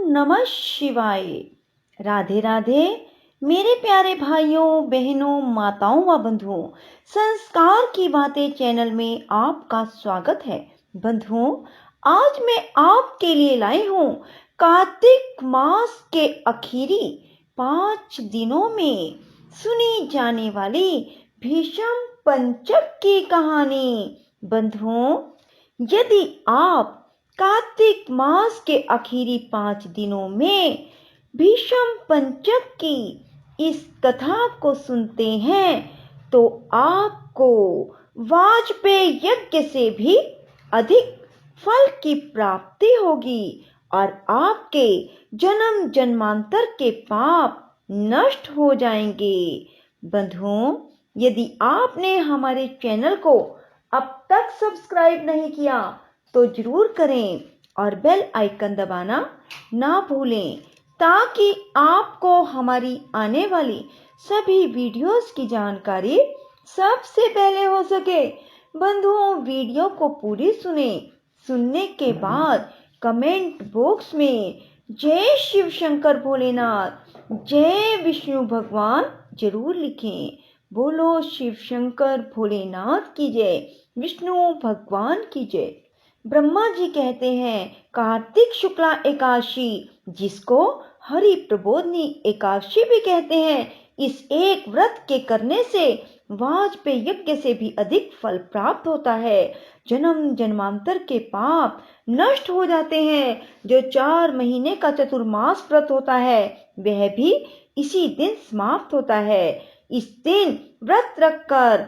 नमः शिवाय। राधे राधे मेरे प्यारे भाइयों बहनों माताओं व बंधुओं, संस्कार की बातें चैनल में आपका स्वागत है। बंधुओं, आज मैं आपके लिए लाई हूँ कार्तिक मास के आखिरी 5 दिनों में सुनी जाने वाली भीष्म पंचक की कहानी। बंधुओं, यदि आप कार्तिक मास के आखिरी 5 दिनों में भीष्म पंचक की इस कथा को सुनते हैं तो आपको वाजपेय यज्ञ से भी अधिक फल की प्राप्ति होगी और आपके जन्म जन्मांतर के पाप नष्ट हो जाएंगे। बंधुओं, यदि आपने हमारे चैनल को अब तक सब्सक्राइब नहीं किया तो जरूर करें और बेल आइकन दबाना ना भूलें ताकि आपको हमारी आने वाली सभी वीडियोस की जानकारी सबसे पहले हो सके। बंधुओं, वीडियो को पूरी सुनने के बाद कमेंट बॉक्स में जय शिव शंकर भोलेनाथ, जय विष्णु भगवान जरूर लिखें। बोलो शिव शंकर भोलेनाथ की जय, विष्णु भगवान की जय। ब्रह्मा जी कहते हैं कार्तिक शुक्ला एकादशी, जिसको हरि प्रबोधनी एकादशी भी कहते हैं, इस एक व्रत के करने से वाजपेय यज्ञ से भी अधिक फल प्राप्त होता है। जन्म जन्मांतर के पाप नष्ट हो जाते हैं। जो 4 महीने का चतुर्मास व्रत होता है वह भी इसी दिन समाप्त होता है। इस दिन व्रत रखकर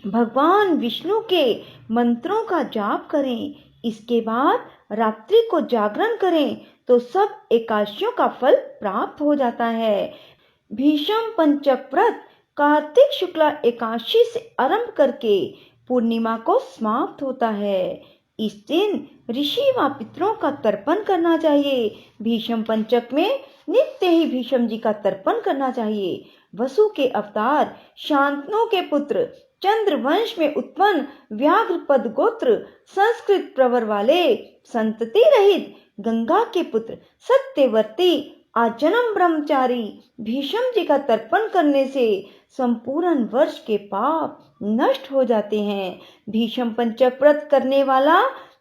भगवान विष्णु के मंत्रों का जाप करें। इसके बाद रात्रि को जागरण करें तो सब एकादशियों का फल प्राप्त हो जाता है। भीष्म पंचक व्रत कार्तिक शुक्ला एकादशी से आरंभ करके पूर्णिमा को समाप्त होता है। इस दिन ऋषि व पितरों का तर्पण करना चाहिए। भीष्म पंचक में नित्य ही भीष्म जी का तर्पण करना चाहिए। वसु के अवतार शांतनु के पुत्र चंद्रवंश में उत्पन्न व्याघ्रपद गोत्र संस्कृत प्रवर वाले संतति रहित गंगा के पुत्र सत्यवर्ती आजन्म ब्रह्मचारी भीष्म जी का तर्पण करने से संपूर्ण वर्ष के पाप नष्ट हो जाते हैं। भीष्म पंचक व्रत करने वाला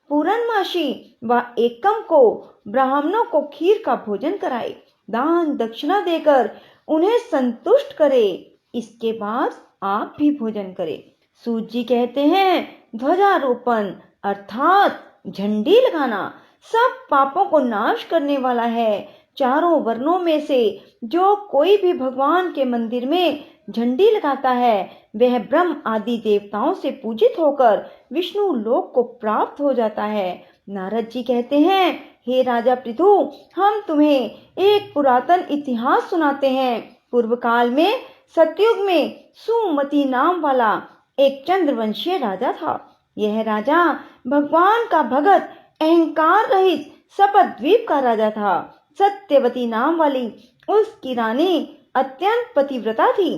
पूर्णमासी व एकम को ब्राह्मणों को खीर का भोजन कराए, दान दक्षिणा देकर उन्हें संतुष्ट करे। इसके बाद आप भी भोजन करें। सूत जी कहते हैं ध्वजारोपण अर्थात झंडी लगाना सब पापों को नाश करने वाला है। चारों वर्णों में से जो कोई भी भगवान के मंदिर में झंडी लगाता है वह ब्रह्म आदि देवताओं से पूजित होकर विष्णु लोक को प्राप्त हो जाता है। नारद जी कहते हैं हे राजा पृथु, हम तुम्हें एक पुरातन इतिहास सुनाते हैं। पूर्व काल में सतयुग में सुमति नाम वाला एक चंद्रवंशीय राजा था। यह राजा भगवान का भगत, अहंकार रहित सपत द्वीप का राजा था। सत्यवती नाम वाली उसकी रानी अत्यंत पतिव्रता थी।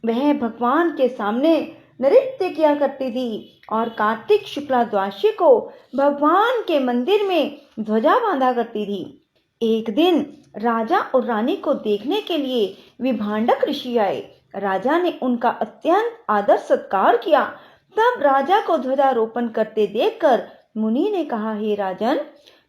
वह भगवान के सामने नृत्य किया करती थी और कार्तिक शुक्ला द्वादशी को भगवान के मंदिर में ध्वजा बांधा करती थी। एक दिन राजा और रानी को देखने के लिए विभांडक ऋषि आए। राजा ने उनका अत्यंत आदर सत्कार किया। तब राजा को ध्वजारोपण करते देखकर मुनि ने कहा, हे राजन,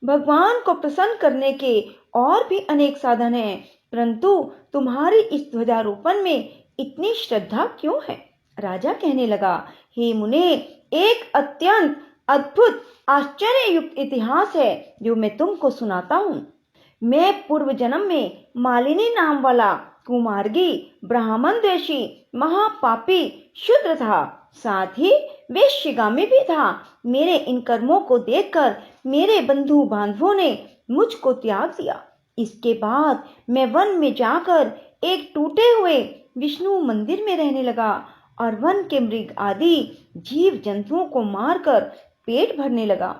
भगवान को प्रसन्न करने के और भी अनेक साधन हैं, परंतु तुम्हारी इस ध्वजारोपण में इतनी श्रद्धा क्यों है? राजा कहने लगा, हे मुने, एक अत्यंत अद्भुत आश्चर्य युक्त इतिहास है जो मैं तुमको सुनाता हूँ। मैं पूर्व जन्म में मालिनी नाम वाला कुमार्गी ब्राह्मण द्वेषी महापापी शूद्र था, साथ ही वेश्यगामी भी था। मेरे इन कर्मों को देखकर मेरे बंधु बांधवों ने मुझको त्याग दिया। इसके बाद मैं वन में जाकर एक टूटे हुए विष्णु मंदिर में रहने लगा और वन के मृग आदि जीव जंतुओं को मारकर पेट भरने लगा।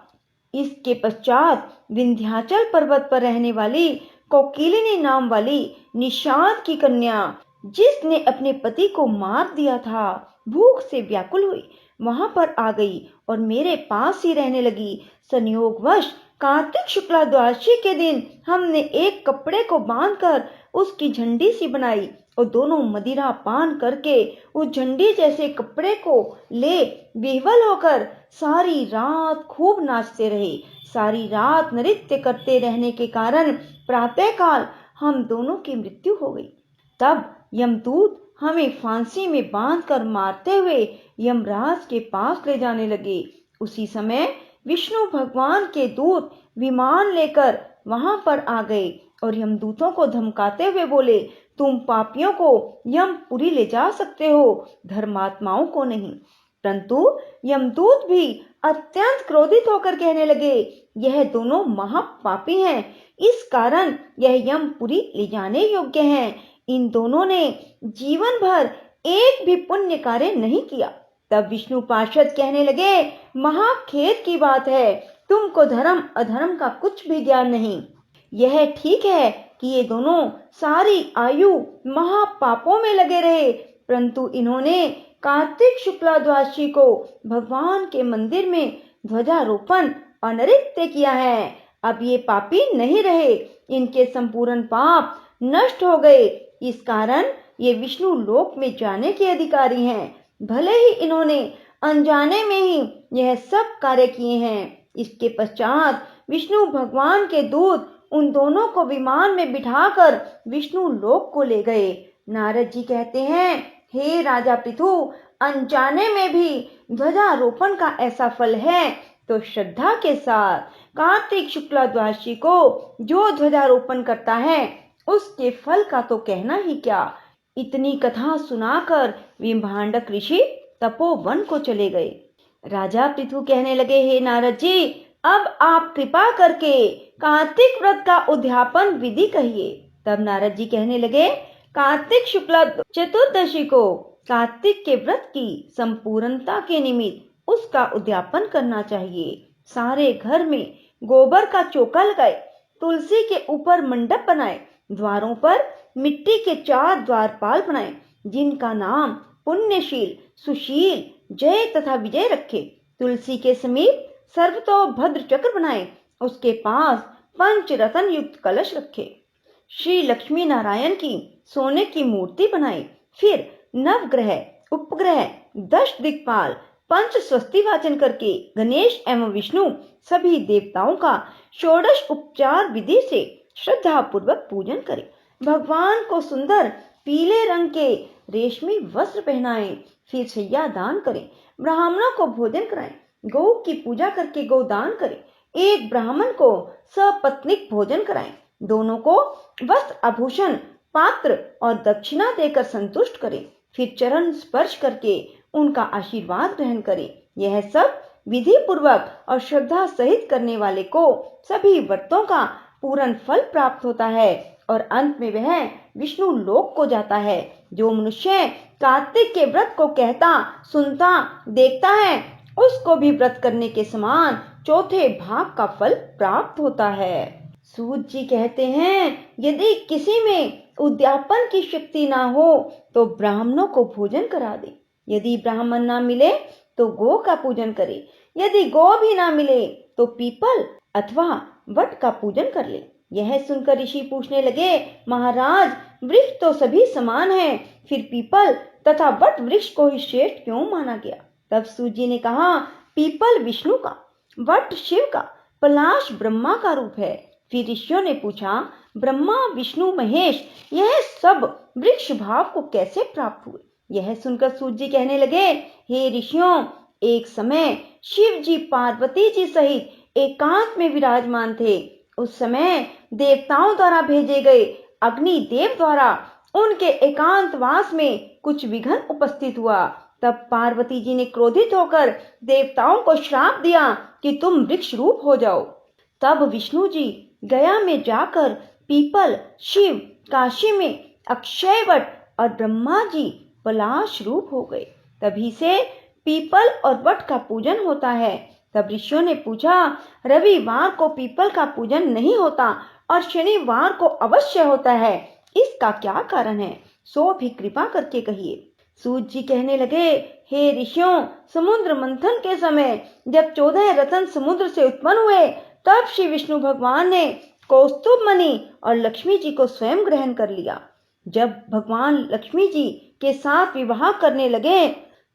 इसके पश्चात विंध्याचल पर्वत पर रहने वाली कोकिलिनी नाम वाली निषाद की कन्या, जिसने अपने पति को मार दिया था, भूख से व्याकुल हुई वहां पर आ गई और मेरे पास ही रहने लगी। संयोगवश कार्तिक शुक्ला द्वादशी के दिन हमने एक कपड़े को बांधकर उसकी झंडी सी बनाई और दोनों मदिरा पान करके उस झंडी जैसे कपड़े को ले विह्वल होकर सारी रात खूब नाचते रहे। सारी रात नृत्य करते रहने के कारण प्रातःकाल हम दोनों की मृत्यु हो गई। तब यमदूत हमें फांसी में बांधकर मारते हुए यमराज के पास ले जाने लगे। उसी समय विष्णु भगवान के दूत विमान लेकर वहां पर आ गए और यमदूतों को धमकाते हुए बोले, तुम पापियों को यमपुरी ले जा सकते हो, धर्मात्माओं को नहीं। परंतु यमदूत भी अत्यंत क्रोधित होकर कहने लगे, यह दोनों महापापी हैं, इस कारण यह यमपुरी ले जाने योग्य हैं। इन दोनों ने जीवन भर एक भी पुण्य कार्य नहीं किया। तब विष्णु पार्षद कहने लगे, महाखेद की बात है, तुमको धर्म अधर्म का कुछ भी ज्ञान नहीं। यह ठीक है कि ये दोनों सारी आयु महापापों में लगे रहे, परंतु इन्होंने कार्तिक शुक्ला द्वादशी को भगवान के मंदिर में ध्वजारोपण और नृत्य किया है। अब ये पापी नहीं रहे, इनके संपूर्ण पाप नष्ट हो गए। इस कारण ये विष्णु लोक में जाने के अधिकारी हैं। भले ही इन्होंने अनजाने में ही यह सब कार्य किए हैं। इसके पश्चात विष्णु भगवान के दूत उन दोनों को विमान में बिठाकर विष्णु लोक को ले गए। नारद जी कहते हैं, हे राजा पृथु, अनजाने में भी ध्वजारोपण का ऐसा फल है, तो श्रद्धा के साथ कार्तिक शुक्ला द्वादशी को जो ध्वजारोपण करता है उसके फल का तो कहना ही क्या। इतनी कथा सुनाकर विभांडक ऋषि तपोवन को चले गए। राजा पृथु कहने लगे, हे नारद जी, अब आप कृपा करके कार्तिक व्रत का उद्यापन विधि कहिए। तब नारद जी कहने लगे, कार्तिक शुक्ला चतुर्दशी को कार्तिक के व्रत की संपूर्णता के निमित्त उसका उद्यापन करना चाहिए। सारे घर में गोबर का चौका लगाए, तुलसी के ऊपर मंडप बनाए, द्वारों पर मिट्टी के 4 द्वारपाल बनाए, जिनका नाम पुण्यशील, सुशील, जय तथा विजय रखे। तुलसी के समीप सर्वतोभद्र चक्र बनाए, उसके पास 5 रत्न युक्त कलश रखे। श्री लक्ष्मी नारायण की सोने की मूर्ति बनाई। फिर नवग्रह, उपग्रह, 10 दिक्पाल, 5 स्वस्ति वाचन करके गणेश एवं विष्णु सभी देवताओं का 16 उपचार विधि से श्रद्धा पूर्वक पूजन करें। भगवान को सुंदर पीले रंग के रेशमी वस्त्र पहनाएं। फिर शैया दान करें, ब्राह्मणों को भोजन कराएं, गौ की पूजा करके गोदान करें, एक ब्राह्मण को सपत्नीक भोजन कराएं, दोनों को वस्त्र, आभूषण, पात्र और दक्षिणा देकर संतुष्ट करें, फिर चरण स्पर्श करके उनका आशीर्वाद ग्रहण करें। यह सब विधि पूर्वक और श्रद्धा सहित करने वाले को सभी व्रतों का पूर्ण फल प्राप्त होता है और अंत में वह विष्णु लोक को जाता है। जो मनुष्य कार्तिक के व्रत को कहता, सुनता, देखता है, उसको भी व्रत करने के समान चौथे भाग का फल प्राप्त होता है। सूत जी कहते हैं, यदि किसी में उद्यापन की शक्ति ना हो तो ब्राह्मणों को भोजन करा दे। यदि ब्राह्मण ना मिले तो गौ का पूजन करे। यदि गौ भी ना मिले तो पीपल अथवा वट का पूजन कर ले। यह सुनकर ऋषि पूछने लगे, महाराज, वृक्ष तो सभी समान हैं, फिर पीपल तथा वट वृक्ष को ही श्रेष्ठ क्यों माना गया? तब सूत जी ने कहा, पीपल विष्णु का, वट शिव का, पलाश ब्रह्मा का रूप है। फिर ऋषियों ने पूछा, ब्रह्मा, विष्णु, महेश, यह सब वृक्ष भाव को कैसे प्राप्त हुए? यह सुनकर सूत जी कहने लगे, हे ऋषियों, एक समय शिव जी पार्वती जी सहित एकांत में विराजमान थे। उस समय देवताओं द्वारा भेजे गए अग्नि देव द्वारा उनके एकांतवास में कुछ विघ्न उपस्थित हुआ। तब पार्वती जी ने क्रोधित होकर देवताओं को श्राप दिया कि तुम वृक्ष रूप हो जाओ। तब विष्णु जी गया में जाकर पीपल, शिव काशी में अक्षयवट और ब्रह्मा जी पलाश रूप हो गए। तभी से पीपल और वट का पूजन होता है। तब ऋषियों ने पूछा, रविवार को पीपल का पूजन नहीं होता और शनिवार को अवश्य होता है, इसका क्या कारण है? सो भी कृपा करके कहिए। सूत जी कहने लगे, हे ऋषियों, समुद्र मंथन के समय जब 14 रत्न समुद्र से उत्पन्न हुए, तब श्री विष्णु भगवान ने कौस्तुभ मणि और लक्ष्मी जी को स्वयं ग्रहण कर लिया। जब भगवान लक्ष्मी जी के साथ विवाह करने लगे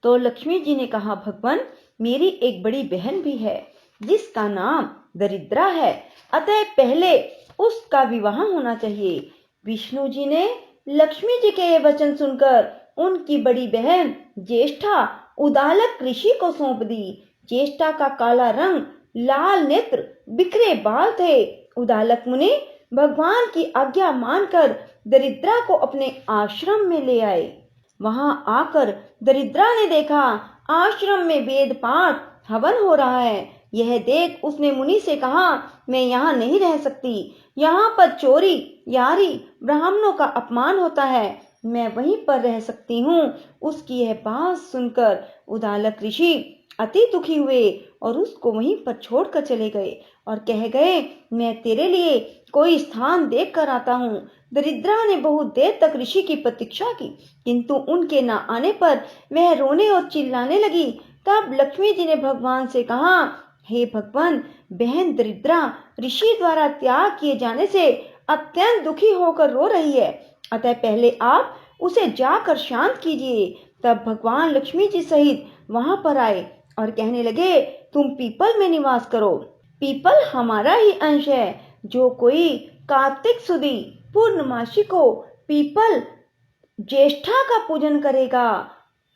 तो लक्ष्मी जी ने कहा, भगवान मेरी एक बड़ी बहन भी है जिसका नाम दरिद्रा है, अतः पहले उसका विवाह होना चाहिए। विष्णु जी ने लक्ष्मी जी के ये वचन सुनकर उनकी बड़ी बहन ज्येष्ठा उदालक ऋषि को सौंप दी। ज्येष्ठा का काला रंग, लाल नेत्र, बिखरे बाल थे। उदालक मुनि भगवान की आज्ञा मानकर दरिद्रा को अपने आश्रम में ले आए। वहां आकर दरिद्रा ने देखा आश्रम में वेद पाठ हवन हो रहा है। यह देख उसने मुनि से कहा, मैं यहाँ नहीं रह सकती, यहाँ पर चोरी यारी ब्राह्मणों का अपमान होता है, मैं वहीं पर रह सकती हूँ। उसकी यह बात सुनकर उदालक ऋषि अति दुखी हुए और उसको वहीं पर छोड़कर चले गए और कह गए, मैं तेरे लिए कोई स्थान देख कर आता हूँ। दरिद्रा ने बहुत देर तक ऋषि की प्रतीक्षा की, किंतु उनके न आने पर वह रोने और चिल्लाने लगी। तब लक्ष्मी जी ने भगवान से कहा, हे भगवान, बहन दरिद्रा ऋषि द्वारा त्याग किए जाने से अत्यंत दुखी होकर रो रही है, अतः पहले आप उसे जाकर शांत कीजिए। तब भगवान लक्ष्मी जी सहित वहां पर आए और कहने लगे, तुम पीपल में निवास करो, पीपल हमारा ही अंश है। जो कोई कार्तिक सुदी पूर्णमासी को पीपल ज्येष्ठा का पूजन करेगा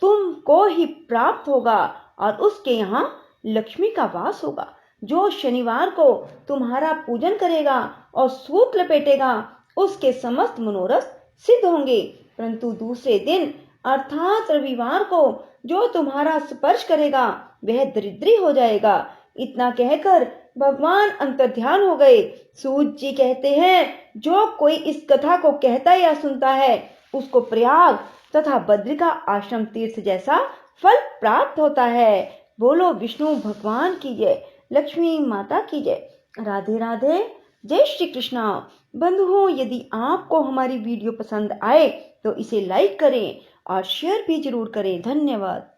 तुमको ही प्राप्त होगा और उसके यहाँ लक्ष्मी का वास होगा। जो शनिवार को तुम्हारा पूजन करेगा और सूत लपेटेगा उसके समस्त मनोरथ सिद्ध होंगे, परंतु दूसरे दिन अर्थात रविवार को जो तुम्हारा स्पर्श करेगा वह दरिद्री हो जाएगा। इतना कहकर भगवान अंतर्ध्यान हो गए। सूत जी कहते हैं, जो कोई इस कथा को कहता या सुनता है उसको प्रयाग तथा बद्रिका आश्रम तीर्थ जैसा फल प्राप्त होता है। बोलो विष्णु भगवान की जय, लक्ष्मी माता की जय। राधे राधे, जय श्री कृष्णा। बंधुओं, यदि आपको हमारी वीडियो पसंद आए तो इसे लाइक करें और शेयर भी जरूर करें। धन्यवाद।